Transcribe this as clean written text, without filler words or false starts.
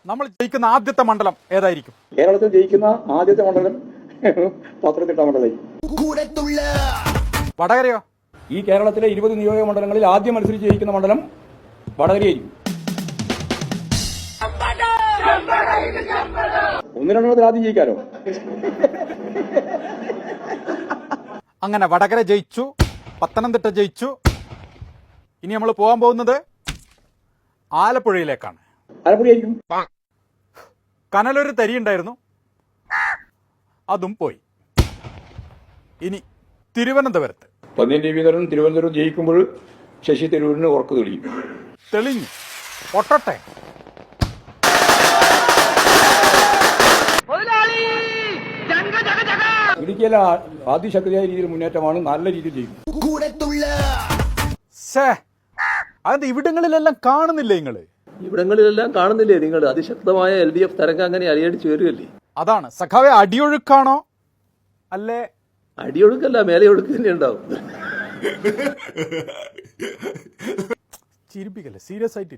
നമ്മൾ ജയിക്കുന്ന ആദ്യത്തെ മണ്ഡലം ഏതായിരിക്കും? കേരളത്തിൽ ജയിക്കുന്ന ആദ്യത്തെ മണ്ഡലം പത്തനംതിട്ട മണ്ഡലം. വടകരയോ? ഈ കേരളത്തിലെ 20 നിയോജക മണ്ഡലങ്ങളിൽ ആദ്യം മത്സരിച്ച് ജയിക്കുന്ന മണ്ഡലം വടകരയായിരിക്കും. ഒന്ന് രണ്ടെണ്ണത്തിൽ ആദ്യം ജയിക്കാലോ. അങ്ങനെ വടകര ജയിച്ചു, പത്തനംതിട്ട ജയിച്ചു. ഇനി നമ്മൾ പോകാൻ പോകുന്നത് ആലപ്പുഴയിലേക്കാണ്. ആലപ്പുഴയായിരിക്കും. കനലൊരു തരി ഉണ്ടായിരുന്നു, അതും പോയി. ഇനി തിരുവനന്തപുരത്ത്. പന്നിയൻ രവീന്ദ്രൻ തിരുവനന്തപുരം ജയിക്കുമ്പോൾ ശശി തരൂരിന് ഉറക്കു തെളിയും. തെളിഞ്ഞു പൊട്ടട്ടെ. ഇടുക്കിയിലെ അതിശക്തിയായ രീതിയിൽ മുന്നേറ്റമാണ്, നല്ല രീതിയിൽ ജയിക്കും. അതെന്താ ഇവിടങ്ങളിലെല്ലാം കാണുന്നില്ലേ നിങ്ങള്? ഇവിടങ്ങളിലെല്ലാം കാണുന്നില്ലേ നിങ്ങൾ? അതിശക്തമായ LDF തരംഗം അങ്ങനെ അടിയടിച്ചു വരികയല്ലേ. അതാണ് സഖാവെ. അടിയൊഴുക്കാണോ അല്ലേ? അടിയൊഴുക്കല്ല, മേലെയൊഴുക്ക് തന്നെ ഉണ്ടാവും. ചിരിപ്പിക്കല്ലേ, സീരിയസ് ആയിട്ട്.